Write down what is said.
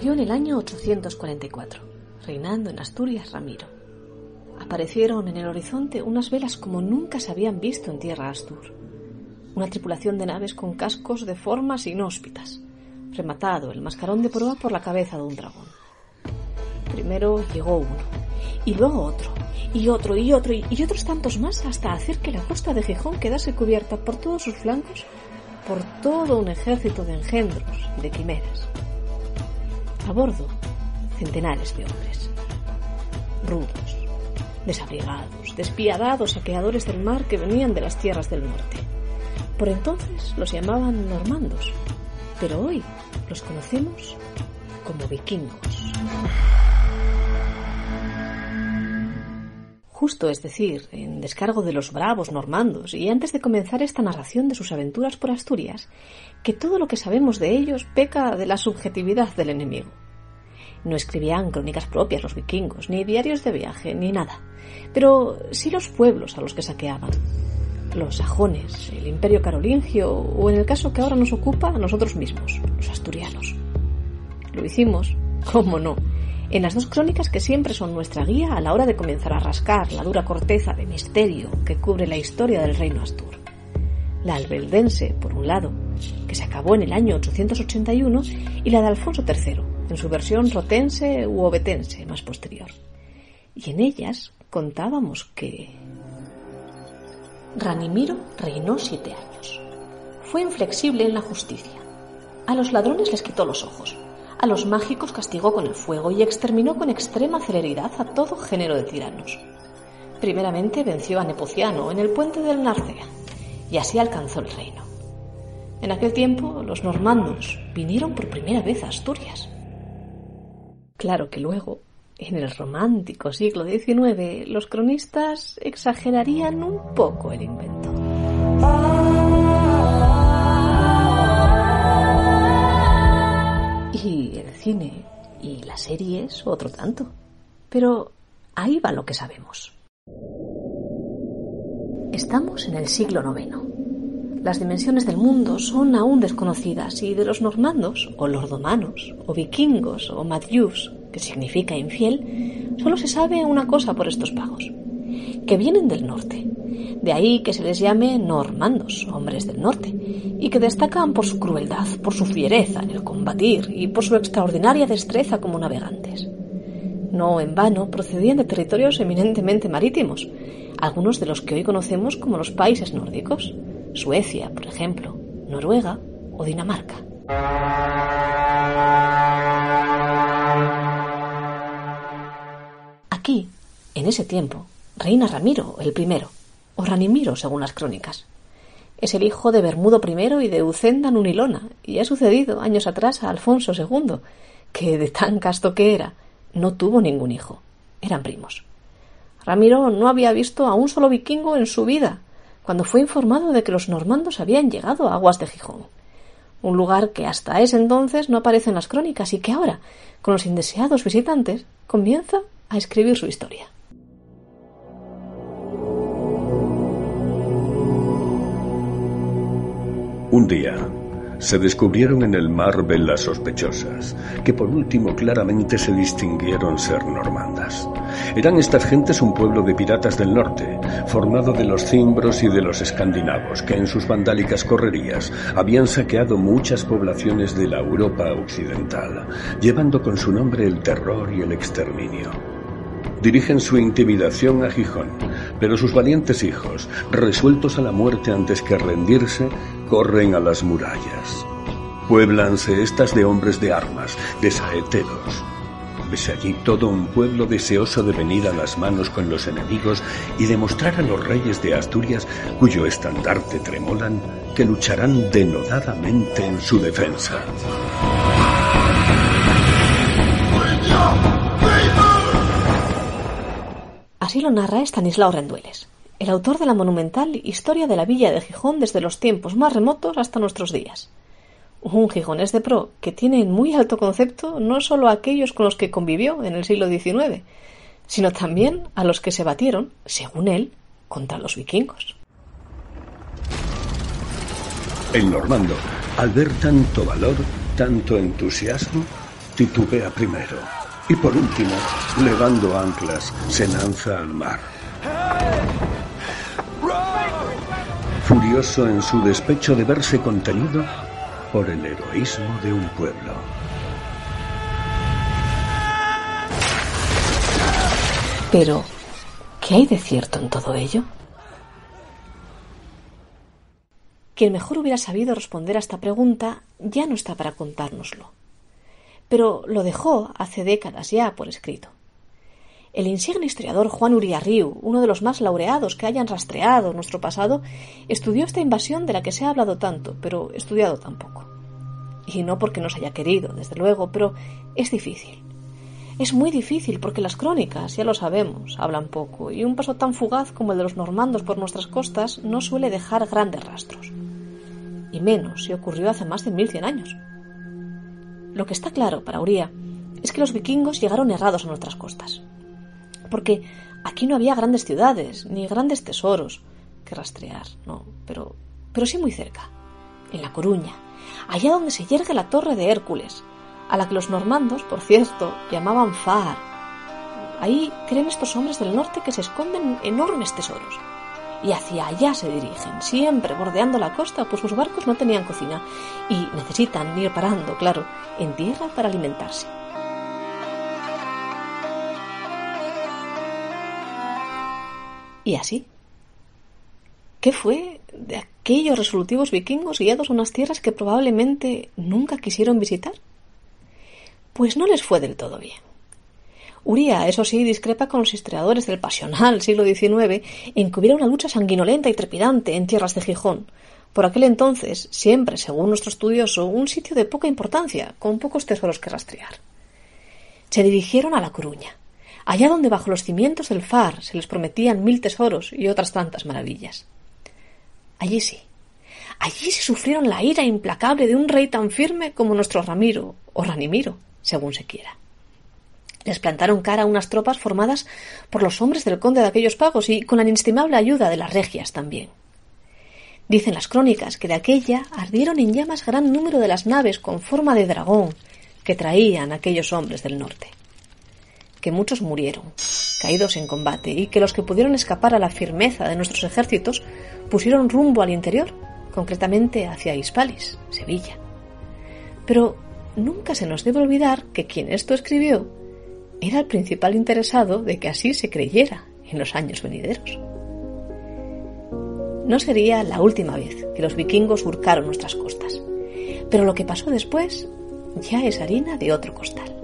Corrió en el año 844, reinando en Asturias Ramiro. Aparecieron en el horizonte unas velas como nunca se habían visto en tierra Astur. Una tripulación de naves con cascos de formas inhóspitas, rematado el mascarón de proa por la cabeza de un dragón. Primero llegó uno, y luego otro, y otro, y otro, y otros tantos más, hasta hacer que la costa de Gijón quedase cubierta por todos sus flancos por todo un ejército de engendros y de quimeras. A bordo, centenares de hombres, rudos, desabrigados, despiadados saqueadores del mar que venían de las tierras del norte. Por entonces los llamaban normandos, pero hoy los conocemos como vikingos. Justo, es decir, en descargo de los bravos normandos, y antes de comenzar esta narración de sus aventuras por Asturias, que todo lo que sabemos de ellos peca de la subjetividad del enemigo. No escribían crónicas propias los vikingos, ni diarios de viaje, ni nada, pero sí los pueblos a los que saqueaban. Los sajones, el imperio carolingio, o en el caso que ahora nos ocupa, a nosotros mismos, los asturianos. Lo hicimos, cómo no, en las dos crónicas que siempre son nuestra guía a la hora de comenzar a rascar la dura corteza de misterio que cubre la historia del reino Astur. La albeldense, por un lado, que se acabó en el año 881, y la de Alfonso III, en su versión rotense u obetense más posterior. Y en ellas contábamos que Ranimiro reinó 7 años. Fue inflexible en la justicia. A los ladrones les quitó los ojos. A los mágicos castigó con el fuego y exterminó con extrema celeridad a todo género de tiranos. Primeramente venció a Nepociano en el puente del Narcea, y así alcanzó el reino. En aquel tiempo los normandos vinieron por primera vez a Asturias. Claro que luego, en el romántico siglo XIX, los cronistas exagerarían un poco el invento. Y el cine y las series otro tanto. Pero ahí va lo que sabemos. Estamos en el siglo IX. Las dimensiones del mundo son aún desconocidas y de los normandos, o lordomanos, o vikingos, o madjus, que significa infiel, solo se sabe una cosa por estos pagos, que vienen del norte. De ahí que se les llame normandos, hombres del norte, y que destacan por su crueldad, por su fiereza en el combatir y por su extraordinaria destreza como navegantes. No en vano procedían de territorios eminentemente marítimos, algunos de los que hoy conocemos como los países nórdicos, Suecia, por ejemplo, Noruega o Dinamarca. Aquí, en ese tiempo, reina Ramiro el I, o Ranimiro según las crónicas. Es el hijo de Bermudo I y de Ucenda Nunilona, y ha sucedido años atrás a Alfonso II, que de tan casto que era, no tuvo ningún hijo. Eran primos. Ramiro no había visto a un solo vikingo en su vida, cuando fue informado de que los normandos habían llegado a aguas de Gijón, un lugar que hasta ese entonces no aparece en las crónicas y que ahora, con los indeseados visitantes, comienza a escribir su historia. Un día se descubrieron en el mar velas sospechosas, que por último claramente se distinguieron ser normandas. Eran estas gentes un pueblo de piratas del norte, formado de los cimbros y de los escandinavos, que en sus vandálicas correrías habían saqueado muchas poblaciones de la Europa occidental, llevando con su nombre el terror y el exterminio. Dirigen su intimidación a Gijón, pero sus valientes hijos, resueltos a la muerte antes que rendirse, corren a las murallas. Puéblanse estas de hombres de armas, de saeteros. Ves allí todo un pueblo deseoso de venir a las manos con los enemigos y demostrar a los reyes de Asturias, cuyo estandarte tremolan, que lucharán denodadamente en su defensa. Así lo narra Estanislao Rendueles, el autor de la monumental Historia de la Villa de Gijón desde los tiempos más remotos hasta nuestros días. Un gijonés de pro que tiene en muy alto concepto no solo a aquellos con los que convivió en el siglo XIX, sino también a los que se batieron, según él, contra los vikingos. El normando, al ver tanto valor, tanto entusiasmo, titubea primero y por último, levando anclas, se lanza al mar. Furioso en su despecho de verse contenido por el heroísmo de un pueblo. Pero, ¿qué hay de cierto en todo ello? Quien mejor hubiera sabido responder a esta pregunta ya no está para contárnoslo. Pero lo dejó hace décadas ya por escrito. El insigne historiador Juan Uría Riu, uno de los más laureados que hayan rastreado nuestro pasado, estudió esta invasión de la que se ha hablado tanto, pero estudiado tan poco. Y no porque no se haya querido, desde luego, pero es difícil. Es muy difícil porque las crónicas, ya lo sabemos, hablan poco, y un paso tan fugaz como el de los normandos por nuestras costas no suele dejar grandes rastros. Y menos si ocurrió hace más de 1100 años. Lo que está claro para Uría es que los vikingos llegaron errados a nuestras costas. Porque aquí no había grandes ciudades, ni grandes tesoros que rastrear, no, pero sí muy cerca, en La Coruña, allá donde se yergue la Torre de Hércules, a la que los normandos, por cierto, llamaban Far. Ahí creen estos hombres del norte que se esconden enormes tesoros. Y hacia allá se dirigen, siempre bordeando la costa, pues sus barcos no tenían cocina y necesitan ir parando, claro, en tierra para alimentarse. Y así. ¿Qué fue de aquellos resolutivos vikingos guiados a unas tierras que probablemente nunca quisieron visitar? Pues no les fue del todo bien. Uría, eso sí, discrepa con los historiadores del pasional siglo XIX en que hubiera una lucha sanguinolenta y trepidante en tierras de Gijón, por aquel entonces, siempre, según nuestro estudioso, un sitio de poca importancia, con pocos tesoros que rastrear. Se dirigieron a La Coruña, allá donde bajo los cimientos del Far se les prometían 1000 tesoros y otras tantas maravillas. Allí sí, allí se sufrieron la ira implacable de un rey tan firme como nuestro Ramiro, o Ranimiro, según se quiera. Les plantaron cara a unas tropas formadas por los hombres del conde de aquellos pagos y con la inestimable ayuda de las regias también. Dicen las crónicas que de aquella ardieron en llamas gran número de las naves con forma de dragón que traían aquellos hombres del norte. Que muchos murieron, caídos en combate, y que los que pudieron escapar a la firmeza de nuestros ejércitos pusieron rumbo al interior, concretamente hacia Hispalis, Sevilla. Pero nunca se nos debe olvidar que quien esto escribió era el principal interesado de que así se creyera en los años venideros. No sería la última vez que los vikingos surcaron nuestras costas, pero lo que pasó después ya es harina de otro costal.